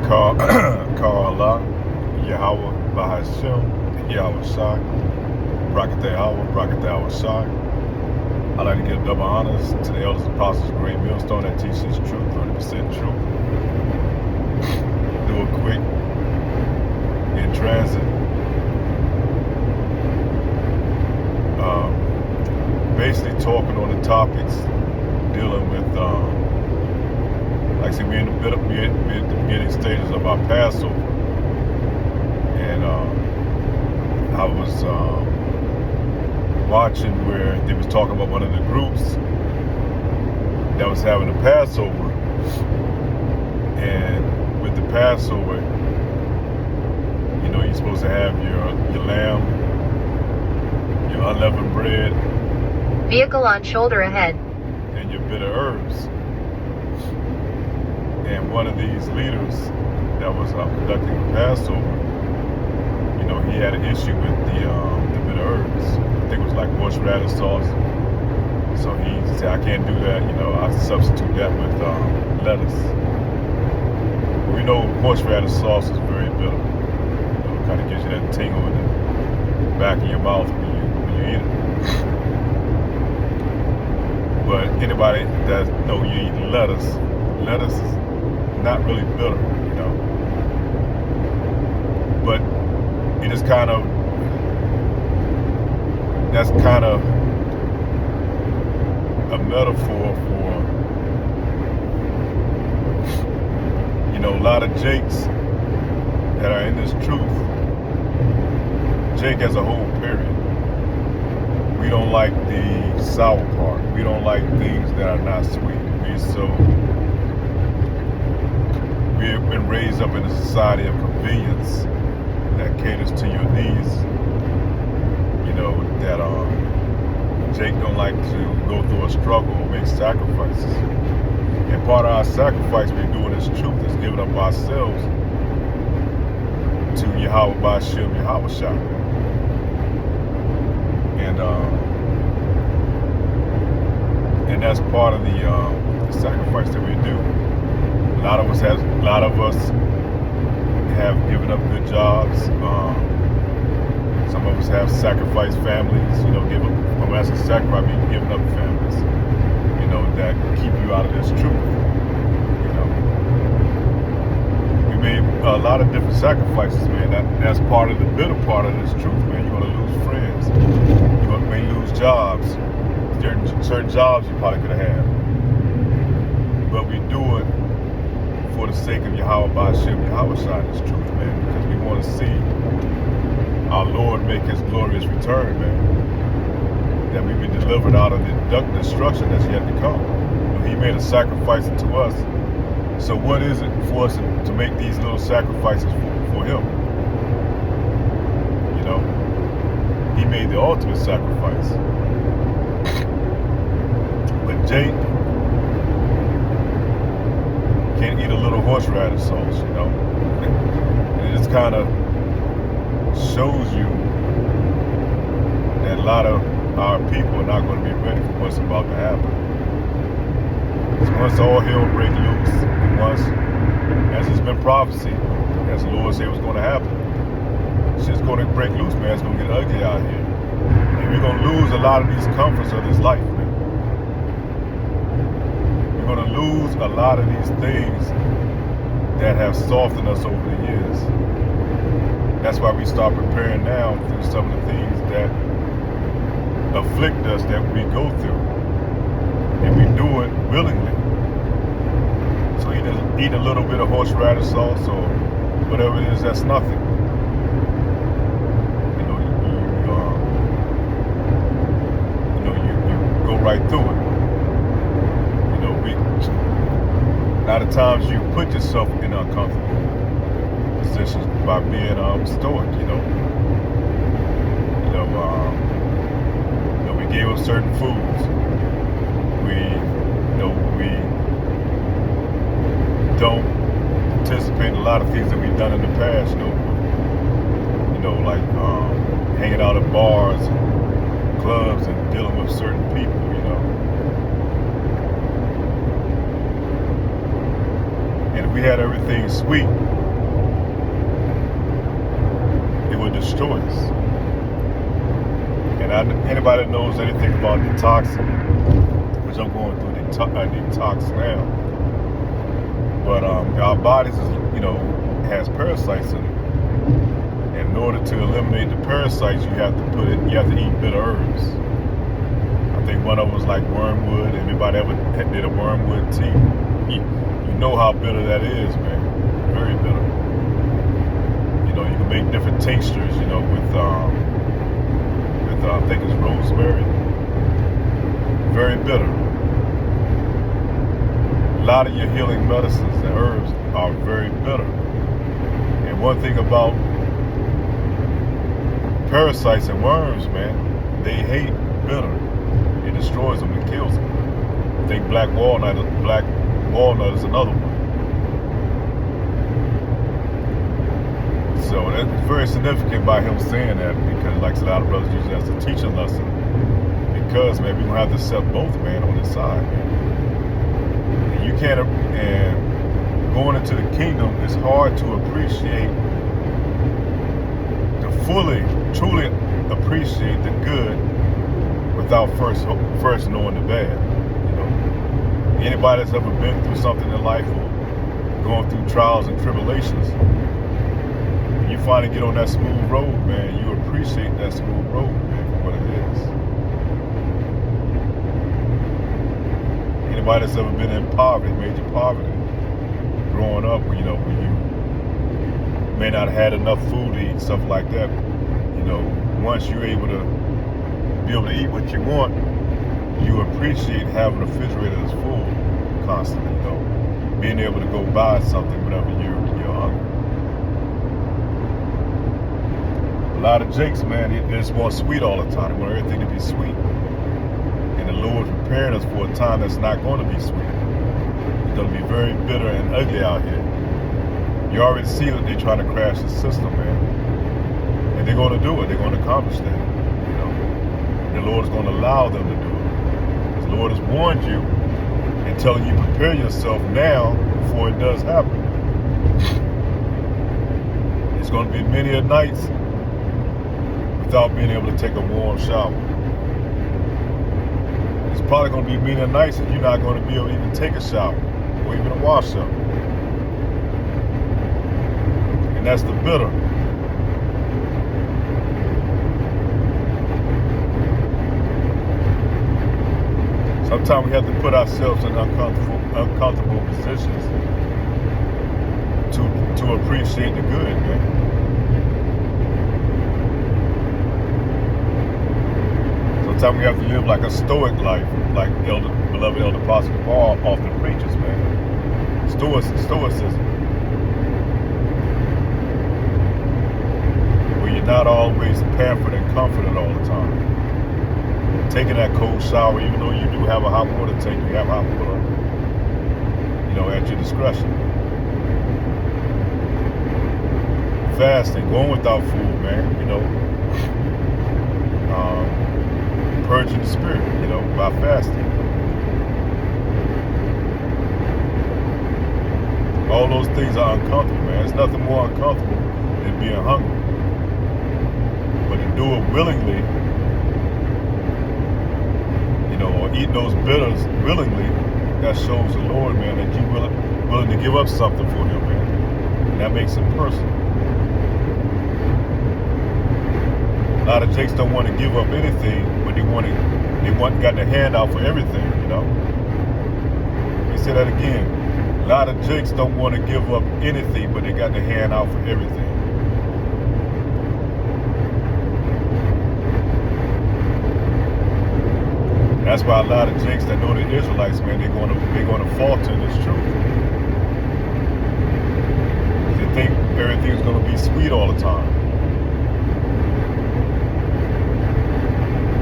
Call Allah, Yahweh, Bahashim, Yahweh Shai, Brakatah Yahweh, Brakatah Yahweh Shai. I'd like to give double honors to the elders, apostles, great millstone that teaches truth, 100% truth. Do it quick, in transit. Basically talking on the topics dealing with, like I said, we're at the beginning stages of our Passover. And I was watching where they was talking about one of the groups that was having a Passover. And with the Passover, you know, you're supposed to have your lamb, your unleavened bread, vehicle on shoulder ahead, and your bitter herbs. And one of these leaders that was conducting the Passover, you know, he had an issue with the bitter herbs. I think it was like horseradish sauce. So he said, I can't do that, you know, I substitute that with lettuce. We know horseradish sauce is very bitter. You know, it kind of gives you that tingle in the back of your mouth when you eat it. But anybody that know you eat lettuce is not really bitter, you know. But it is kind of, that's kind of a metaphor for, you know, a lot of Jakes that are in this truth. Jake as a whole, period. We don't like the sour part. We don't like things that are not sweet. We've been raised up in a society of convenience that caters to your needs. You know, that Jake don't like to go through a struggle or make sacrifices. And part of our sacrifice we're doing as truth is giving up ourselves to Yahweh Bashim, Yahweh Shai. And that's part of the sacrifice that we do. A lot of us have given up good jobs. Some of us have sacrificed families. You know, when I say sacrifice, I mean giving up families. You know, that keep you out of this truth. You know, we made a lot of different sacrifices, man. That's part of the bitter part of this truth, man. You're gonna lose friends. You may lose jobs. Certain jobs you probably could have had. But we do it for the sake of Yahweh Bashim, Yahweh Shai, this truth, man. Because we want to see our Lord make his glorious return, man. That we be delivered out of the destruction that's yet to come. He made a sacrifice to us. So what is it for us to make these little sacrifices for him? You know? He made the ultimate sacrifice. But Jake can't eat a little horseradish sauce, you know? And it just kind of shows you that a lot of our people are not going to be ready for what's about to happen. Because once all hell break loose, and once, as it's been prophecy, as the Lord said was going to happen, shit's going to break loose, man. It's going to get ugly out here. And we're going to lose a lot of these comforts of this life, man. We're going to lose a lot of these things that have softened us over the years. That's why we start preparing now through some of the things that afflict us that we go through. And we do it willingly. So eat a little bit of horseradish sauce or whatever it is, that's nothing. You go right through it. You know, a lot of times you put yourself in uncomfortable positions by being stoic, you know. We gave up certain foods. We don't participate in a lot of things that we've done in the past, you know, like hanging out at bars, and clubs, and dealing with certain people, you know. And if we had everything sweet, it destroys. And anybody that knows anything about detoxing, which I'm going through detox now, but our bodies, has parasites in it. And in order to eliminate the parasites, you have to eat bitter herbs. I think one of them was like wormwood. Anybody ever did a wormwood tea? You know how bitter that is, man. Very bitter. You can make different tinctures, with I think it's rosemary. Very bitter. A lot of your healing medicines and herbs are very bitter. And one thing about parasites and worms, man, they hate bitter. It destroys them and kills them. I think black walnut is another one. So that's very significant by him saying that, because like a lot of brothers use it as a teaching lesson. Because, man, we're going to have to accept both, man, on this side, man. And you can't, and going into the kingdom, it's hard to appreciate, truly appreciate the good without first knowing the bad. Anybody that's ever been through something in life or going through trials and tribulations, when you finally get on that smooth road, man, you appreciate that smooth road, man, for what it is. Anybody that's ever been in poverty, major poverty, growing up, when you may not have had enough food to eat, stuff like that, once you're able to eat what you want, you appreciate having a refrigerator that's full constantly, being able to go buy something whenever you're hungry. A lot of jakes, man, they just want sweet all the time. They want everything to be sweet. And the Lord's preparing us for a time that's not going to be sweet. It's going to be very bitter and ugly out here. You already see that they're trying to crash the system, man. And they're going to do it. They're going to accomplish that. The Lord is going to allow them to do it. The Lord has warned you and telling you prepare yourself now before it does happen. It's going to be many a nights without being able to take a warm shower. It's probably going to be many a nights that you're not going to be able to even take a shower or even a wash up. And that's the bitter. Sometimes we have to put ourselves in uncomfortable positions to appreciate the good, man. Sometimes we have to live like a stoic life, like beloved Elder Apostle Paul often preaches, man. Stoicism. Where you're not always pampered and comforted all the time. Taking that cold shower, even though you do have a hot water tank, you have hot water, at your discretion. Fasting, going without food, man, purging the spirit, by fasting. All those things are uncomfortable, man. There's nothing more uncomfortable than being hungry. But to do it willingly, or eating those bitters willingly, that shows the Lord, man, that you're willing to give up something for him, man. And that makes it personal. A lot of jakes don't want to give up anything, but they got their hand out for everything, Let me say that again. A lot of jakes don't want to give up anything, but they got their hand out for everything. That's why a lot of jakes that know the Israelites, man, they're going to falter in this truth. They think everything's going to be sweet all the time,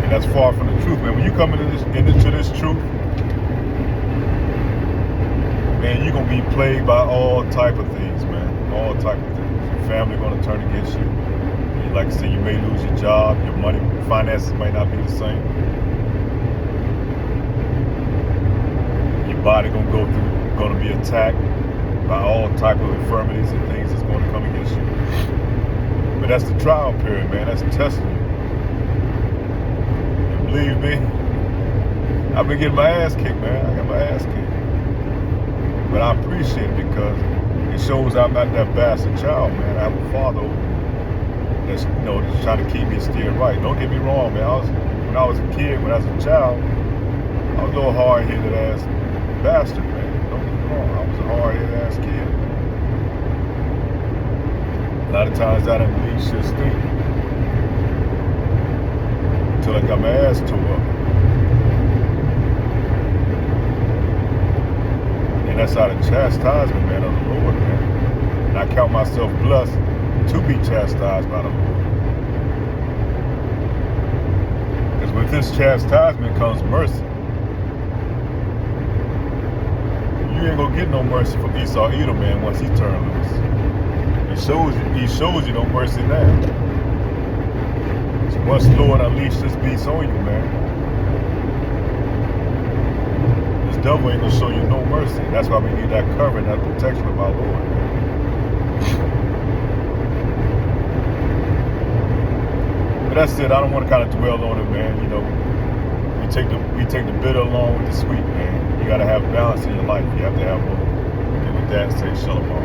and that's far from the truth, man. When you come into this truth, man, you're going to be plagued by all type of things, man. All type of things. Your family going to turn against you. Like I said, you may lose your job. Your money, finances might not be the same. Body going to be attacked by all type of infirmities and things that's going to come against you. But that's the trial period, man. That's testing you. And believe me, I've been getting my ass kicked, man. I got my ass kicked. But I appreciate it because it shows I'm not that bastard child, man. I have a father that's, just trying to keep me steered right. Don't get me wrong, man. When I was a kid, when I was a child, I was a little hard-headed ass bastard, man. Don't get me wrong. I was a hard-headed ass kid. A lot of times I didn't believe shit stink until I got my ass tore up. And that's out of chastisement, man, of the Lord, man. And I count myself blessed to be chastised by the Lord. Because with this chastisement comes mercy. You ain't gonna get no mercy from Esau Edom, man, once he turned loose. He shows you no mercy now. So once the Lord unleashed this beast on you, man, this devil ain't gonna show you no mercy. That's why we need that covering, that protection of our Lord. But that's it. I don't want to kind of dwell on it, man. We take the bitter along with the sweet, man. You gotta have balance in your life. You have to have both. And with that, say shalom.